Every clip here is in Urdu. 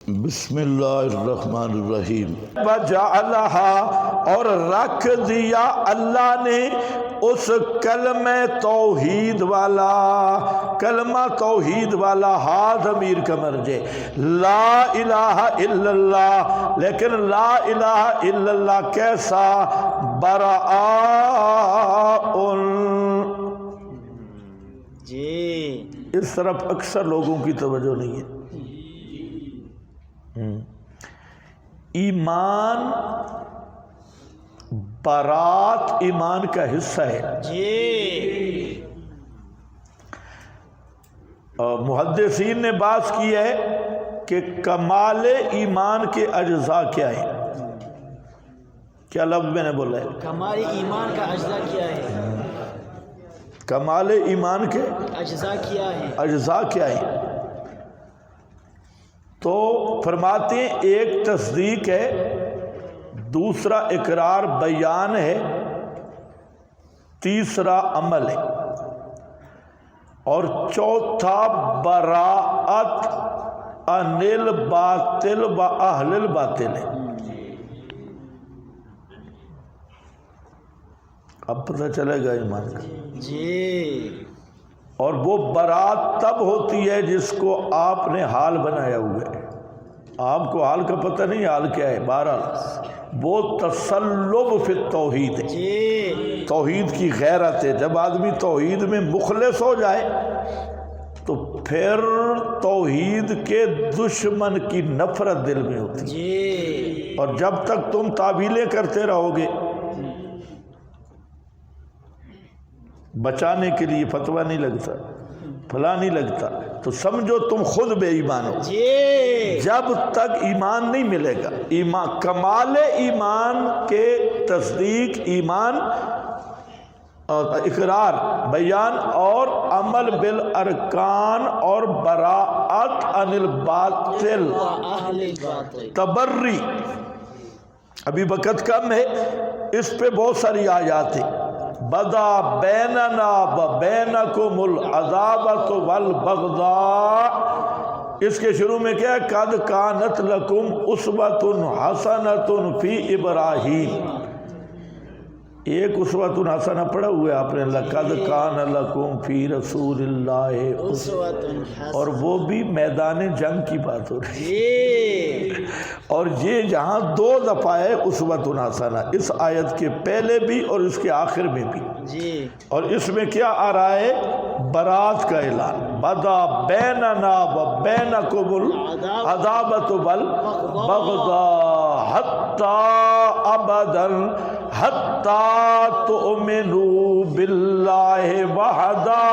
بسم اللہ الرحمن الرحیم۔ وجعلها، اور رکھ دیا اللہ نے اس کلمہ توحید والا، کلمہ توحید والا، ہا ضمیر کا مرجع لا الہ الا اللہ، لیکن لا الہ الا اللہ کیسا؟ براء جی، اس طرف اکثر لوگوں کی توجہ نہیں ہے۔ ایمان برات ایمان کا حصہ ہے جی، محدثین نے بات کی ہے کہ کمال ایمان کے اجزاء کیا ہیں؟ کیا لفظ میں نے بولا ہے؟ کمال ایمان کا اجزاء کیا ہے؟ کمال ایمان کے اجزاء کیا ہے؟ اجزاء کیا ہیں؟ تو فرماتے ہیں ایک تصدیق ہے، دوسرا اقرار بیان ہے، تیسرا عمل ہے، اور چوتھا براءت عن الباطل و اہل الباطل ہے۔ اب پتہ چلے گا ایمان کا۔ جی، اور وہ برات تب ہوتی ہے جس کو آپ نے حال بنایا ہوا ہے۔ آپ کو حال کا پتہ نہیں حال کیا ہے، بہرحال وہ تسلب فی التوحید ہے، جی، توحید کی غیرت ہے۔ جب آدمی توحید میں مخلص ہو جائے تو پھر توحید کے دشمن کی نفرت دل میں ہوتی ہے، جی، اور جب تک تم تعویلیں کرتے رہو گے، بچانے کے لیے فتویٰ نہیں لگتا، پھلا نہیں لگتا، تو سمجھو تم خود بے ایمان ہو۔ جی، جب تک ایمان نہیں ملے گا، ایمان کمال ایمان کے تصدیق، ایمان اقرار بیان اور عمل بالارکان اور براءت عن الباطل اہل الباطل، تبری۔ ابھی وقت کم ہے، اس پہ بہت ساری آیات ہیں۔ بدا بیننا و بینکم العداوۃ والبغضاء، اس کے شروع میں کیا ہے؟ قد کانت لکم اسوۃ حسنۃ فی ابراہیم۔ ایک اسوۃ حسنہ پڑھا ہوا ہے آپ نے، لقد کان لکم فی رسول اللہ، اسوۃ حسنہ، اور وہ بھی میدان جنگ کی بات ہو رہی ہے، جی، اور یہ یہاں دو دفعہ ہے اسوۃ حسنہ، اس آیت کے پہلے بھی اور اس کے آخر میں بھی۔ جی، اور اس میں کیا آ رہا ہے؟ برات کا اعلان۔ بدا بیننا و بینکم العداوۃ والبغضاء حتی ابدا حتی تؤمنوا باللہ وحدہ۔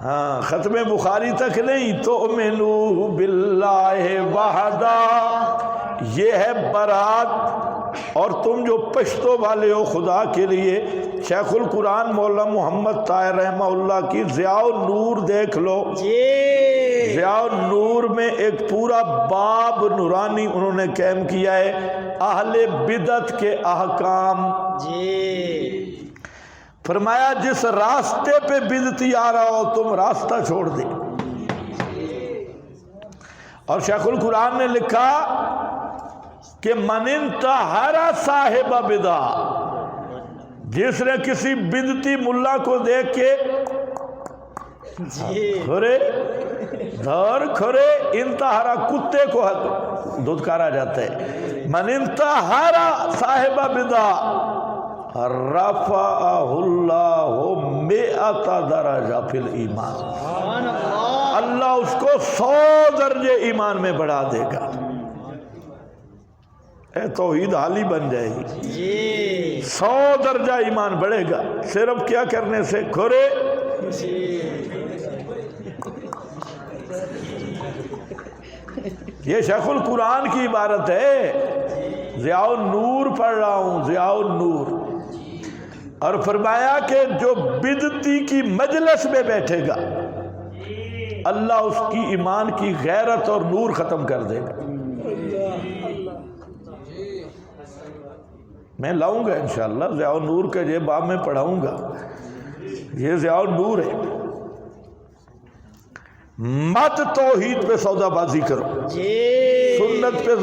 ہاں، ختم بخاری تک نہیں، تؤمنوا باللہ وحدہ، یہ ہے برات۔ اور تم جو پشتو والے ہو خدا کے لیے، شیخ القرآن مولانا محمد طاہر رحمہ اللہ کی ضیاء النور دیکھ لو۔ جی، ضیاء النور میں ایک پورا باب نورانی انہوں نے قائم کیا ہے، اہل بدعت کے احکام۔ جی، فرمایا جس راستے پہ بدعتی آ رہا ہو تم راستہ چھوڑ دے۔ اور شیخ القرآن نے لکھا کہ من انتہر صاحب بدع، جس نے کسی بدعتی ملا کو دیکھ کے جی، کھرے دھر کھرے، انتہارا کتے کو دھتکارا جاتا ہے، من انتہر صاحب بدع رفعہ اللہ 100 درجہ فی الایمان، سبحان اللہ، اللہ اس کو 100 درجے ایمان میں بڑھا دے گا۔ اے توحید حالی بن جائے گی، جی، 100 درجہ ایمان بڑھے گا، صرف کیا کرنے سے؟ کھرے۔ جی، یہ شیخ القرآن کی عبارت ہے، ضیاء النور پڑھ رہا ہوں، ضیاء النور۔ اور فرمایا کہ جو بدعتی کی مجلس میں بیٹھے گا اللہ اس کی ایمان کی غیرت اور نور ختم کر دے گا۔ میں لاؤں گا انشاءاللہ ضیاء النور کا یہ باب میں پڑھاؤں گا، یہ ضیاء النور ہے۔ مت توحید پہ سودا بازی کرو، جی سنت پہ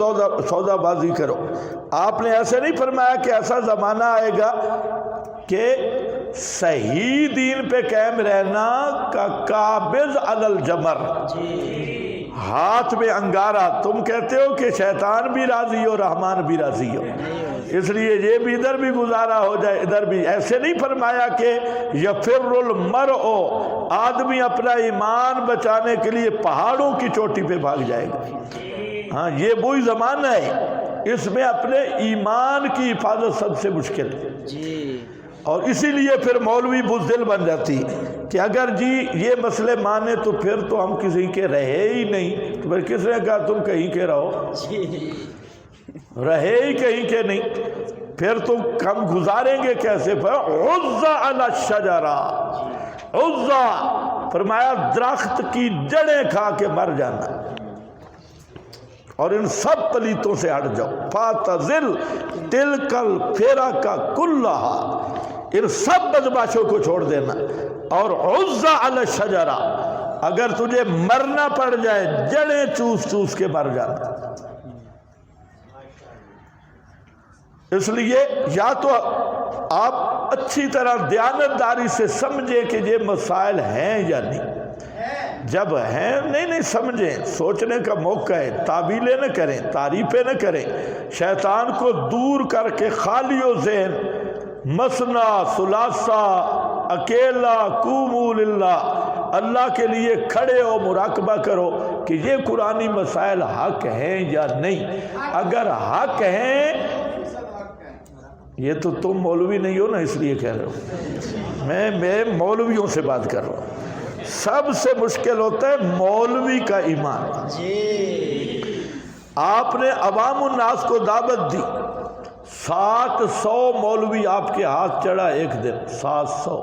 سودا بازی کرو۔ آپ نے ایسے نہیں فرمایا کہ ایسا زمانہ آئے گا کہ صحیح دین پہ قائم رہنا کا قابض علی الجمر، ہاتھ میں انگارہ۔ تم کہتے ہو کہ شیطان بھی راضی ہو، رحمان بھی راضی ہو، اس لیے یہ بھی ادھر بھی گزارا ہو جائے ادھر بھی۔ ایسے نہیں فرمایا کہ یفر المرء، آدمی اپنا ایمان بچانے کے لیے پہاڑوں کی چوٹی پہ بھاگ جائے گا۔ ہاں یہ وہی زمانہ ہے، اس میں اپنے ایمان کی حفاظت سب سے مشکل ہے۔ اور اسی لیے پھر مولوی بزدل بن جاتی کہ اگر جی یہ مسئلے مانے تو پھر تو ہم کسی کے رہے ہی نہیں۔ تو پھر کس نے کہا تم کہیں کے رہو، رہے ہی کہیں کے نہیں، پھر تم کم گزاریں گے کیسے؟ عزا علی الشجرہ، عزا فرمایا درخت کی جڑیں کھا کے مر جانا، اور ان سب پلیتوں سے ہٹ جاؤ۔ فاتزل تلک الفرق کلھا، ان سب بدماشوں کو چھوڑ دینا۔ اور عزا علی الشجرہ، اگر تجھے مرنا پڑ جائے جڑیں چوس چوس کے مر جانا۔ اس لیے یا تو آپ اچھی طرح دیانتداری سے سمجھیں کہ یہ مسائل ہیں یا نہیں، جب ہیں نہیں سمجھیں، سوچنے کا موقع ہے، تعویلیں نہ کریں، تعریفیں نہ کریں، شیطان کو دور کر کے خالی و ذہن مثنا ثلاثہ اکیلا قوموا للہ، اللہ کے لیے کھڑے ہو، مراقبہ کرو کہ یہ قرآنی مسائل حق ہیں یا نہیں۔ اگر حق ہیں، یہ تو تم مولوی نہیں ہو نا اس لیے کہہ رہے ہو، میں مولویوں سے بات کر رہا ہوں۔ سب سے مشکل ہوتا ہے مولوی کا ایمان۔ آپ نے عوام الناس کو دعوت دی، 700 مولوی آپ کے ہاتھ چڑھا ایک دن، 700،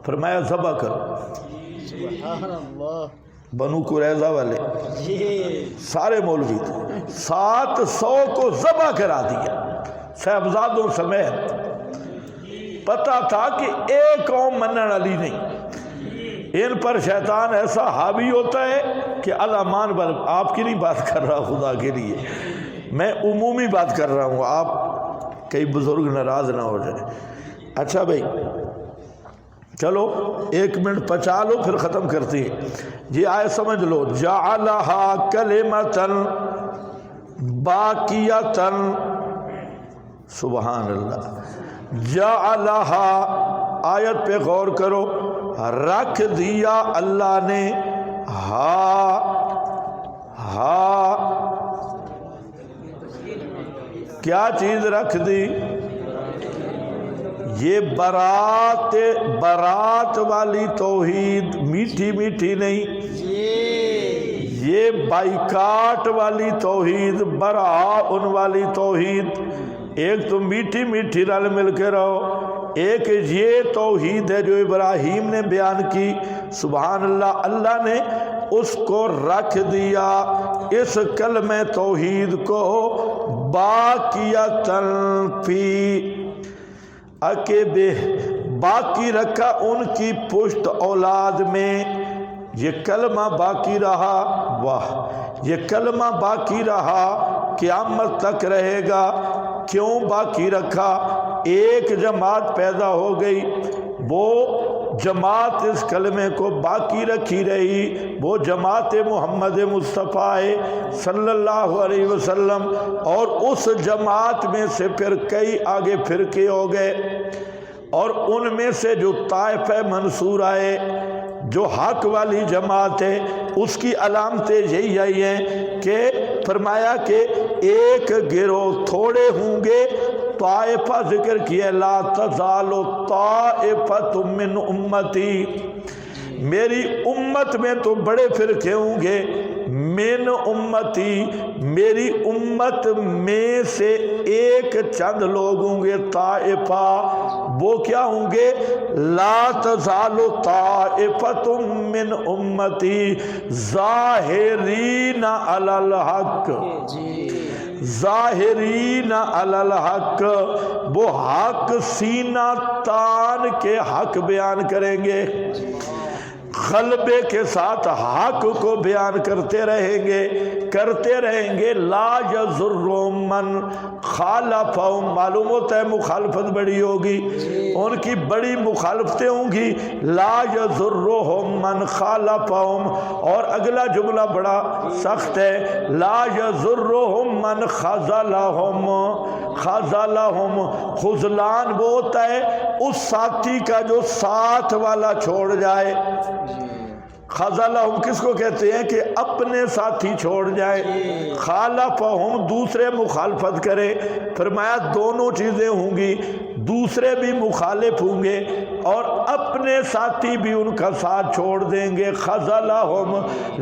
فرمایا ذبح کرو۔ سبحان اللہ، بنو قریظہ والے سارے مولوی تھے، 700 کو ذبح کرا دیا صاحبزادوں سمیت۔ پتا تھا کہ ایک قوم منن والی نہیں، ان پر شیطان ایسا حاوی ہوتا ہے کہ الامان بل۔ آپ کی نہیں بات کر رہا خدا کے لیے، میں عمومی بات کر رہا ہوں، آپ کئی بزرگ ناراض نہ ہو جائیں۔ اچھا بھائی چلو 1 منٹ پچا لو پھر ختم کرتے ہیں جی۔ آئے سمجھ لو، جعلہا کلمۃ باقیۃ، سبحان اللہ، جعلہا، آیت پہ غور کرو، رکھ دیا اللہ نے، کیا چیز رکھ دی؟ یہ برات والی توحید، میٹھی میٹھی نہیں، یہ بائیکاٹ والی توحید، براءن والی توحید۔ ایک تو میٹھی میٹھی رل مل کے رہو، ایک یہ توحید ہے جو ابراہیم نے بیان کی، سبحان اللہ، اللہ نے اس کو رکھ دیا، اس کلمہ توحید کو باقیۃً فی عقبہ، باقی رکھا ان کی پشت اولاد میں۔ یہ کلمہ باقی رہا، واہ، یہ کلمہ باقی رہا، قیامت تک رہے گا۔ کیوں باقی رکھا؟ ایک جماعت پیدا ہو گئی، وہ جماعت اس کلمے کو باقی رکھی رہی، وہ جماعت محمد مصطفیٰ صلی اللہ علیہ وسلم، اور اس جماعت میں سے پھر کئی آگے فرقے ہو گئے، اور ان میں سے جو طائفہ منصور آئے، جو حق والی جماعت ہے، اس کی علامتیں یہی آئی ہیں کہ فرمایا کہ ایک گروہ تھوڑے ہوں گے، طائفہ ذکر کیا، لا تزال طائفۃ من امتی، میری امت میں تو بڑے فرقے ہوں گے، من امتی، میری امت میں سے ایک چند لوگ ہوں گے، طائفہ، وہ کیا ہوں گے؟ لا تزال طائفۃ من امتی ظاہرین علی الحق، ظاہرین علی الحق، وہ حق سینہ تان کے حق بیان کریں گے، غلبے کے ساتھ حق کو بیان کرتے رہیں گے لا یضرهم من خالفهم، معلوم ہوتا ہے مخالفت بڑی ہوگی، ان کی بڑی مخالفتیں ہوں گی، لا یضرهم من خالفهم، اور اگلا جملہ بڑا سخت ہے، لا یضرهم من خذلهم، خذلان وہ ہوتا ہے اس ساتھی کا جو ساتھ والا چھوڑ جائے، خذلہم کس کو کہتے ہیں کہ اپنے ساتھی چھوڑ جائے، خالفہم دوسرے مخالفت کرے، فرمایا دونوں چیزیں ہوں گی، دوسرے بھی مخالف ہوں گے اور اپنے ساتھی بھی ان کا ساتھ چھوڑ دیں گے، خذلہم،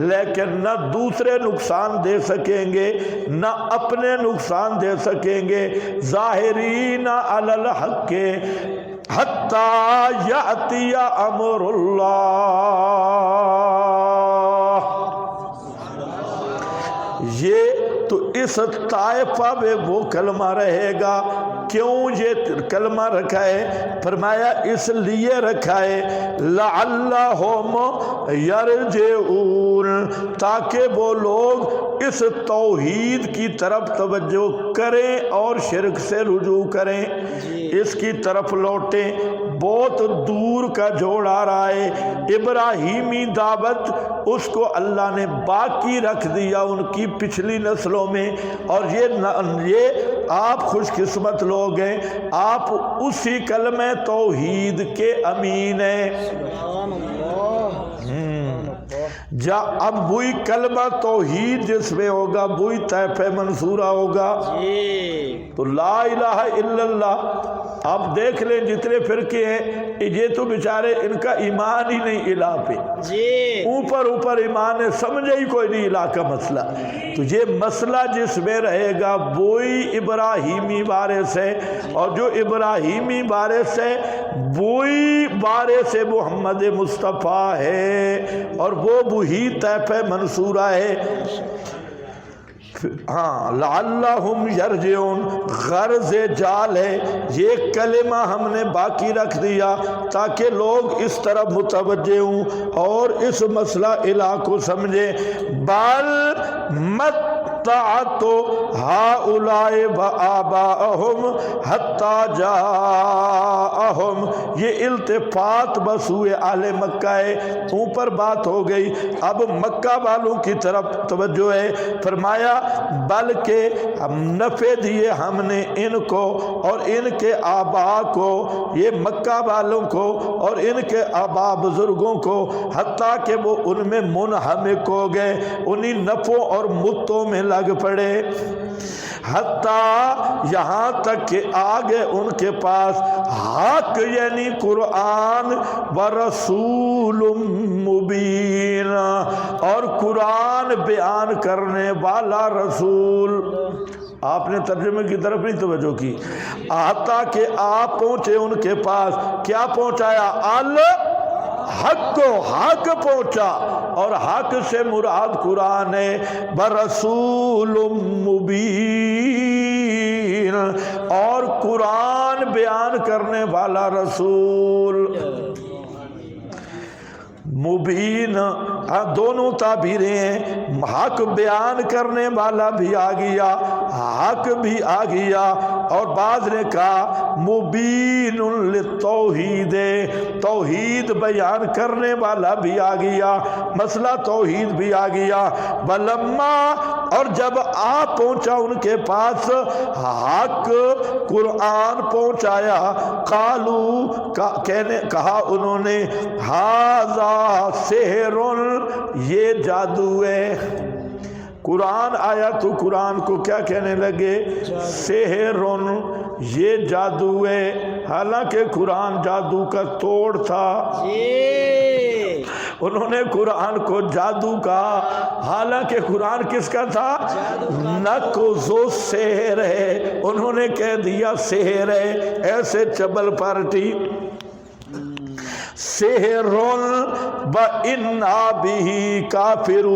لیکن نہ دوسرے نقصان دے سکیں گے نہ اپنے نقصان دے سکیں گے، ظاہرین علی الحق حتی یأتی امر اللہ، یہ تو اس طائفہ میں وہ کلمہ رہے گا۔ کیوں یہ کلمہ رکھا ہے؟ فرمایا اس لیے رکھا ہے لعلہم یرجعون، تاکہ وہ لوگ اس توحید کی طرف توجہ کریں اور شرک سے رجوع کریں، اس کی طرف لوٹیں۔ بہت دور کا جوڑ آ رہا ہے، ابراہیمی دعوت اس کو اللہ نے باقی رکھ دیا ان کی پچھلی نسلوں میں، اور یہ آپ خوش قسمت لوگ ہیں، آپ اسی کلمہ توحید کے امین ہیں۔ سبحان اللہ، اب وہی کلمہ توحید جس میں ہوگا وہی طائفہ منصورہ ہوگا، تو لا الہ الا اللہ۔ آپ دیکھ لیں جتنے فرقے ہیں یہ تو بیچارے ان کا ایمان ہی نہیں الہ پہ، اوپر ایمان ہے، سمجھے ہی کوئی نہیں الہ کا مسئلہ، تو یہ مسئلہ جس میں رہے گا وہی ابراہیمی وارث ہے، اور جو ابراہیمی وارث ہے وہی وارث محمد مصطفیٰ ہے، اور وہ وہی طائفہ منصورہ ہے۔ ہاں لعلہم یرجعون، غرض جال ہے یہ کلمہ ہم نے باقی رکھ دیا تاکہ لوگ اس طرف متوجہ ہوں اور اس مسئلہ الہ کو سمجھیں۔ بل متعت ہؤلاء وآباءہم حتی جاءہم، یہ التفات بس ہوئے اہل مکہ ہے، اوپر بات ہو گئی، اب مکہ والوں کی طرف توجہ ہے۔ فرمایا بلکہ ہم نفع دیے ہم نے ان کو اور ان کے آبا کو، یہ مکہ والوں کو اور ان کے آبا بزرگوں کو، حتیٰ کہ وہ ان میں منہمک ہو گئے، انہی نفعوں اور متوں میں لگ پڑے، حتیٰ یہاں تک کہ آگے ان کے پاس حق یعنی قرآن و رسول مبین، اور قرآن بیان کرنے والا رسول۔ آپ نے ترجمے کی طرف نہیں توجہ کی، حتیٰ کہ آپ پہنچے ان کے پاس، کیا پہنچایا؟ حق کو، حق پہنچا، اور حق سے مراد قرآن ہے، برسول مبین، اور قرآن بیان کرنے والا رسول۔ مبین دونوں تعبیریں ہیں، حق بیان کرنے والا بھی آ گیا، حق بھی آ گیا، اور بعض نے کہا مبین للتوحید، توحید بیان کرنے والا بھی آ گیا، مسئلہ توحید بھی آ گیا۔ ولما، اور جب آپ پہنچا ان کے پاس حق قرآن پہنچایا، قالو کہا انہوں نے ھذا سحر، یہ جادو ہے۔ قرآن آیا تو قرآن کو کیا کہنے لگے؟ سحر، یہ جادو ہے، حالانکہ قرآن جادو کا توڑ تھا، انہوں نے قرآن کو جادو کہا، حالانکہ قرآن کس کا تھا؟ نقض سحر ہے، انہوں نے کہہ دیا سحر ہے، ایسے چبل پارٹی۔ سحر وَإِنَّا بِهِ کافرون،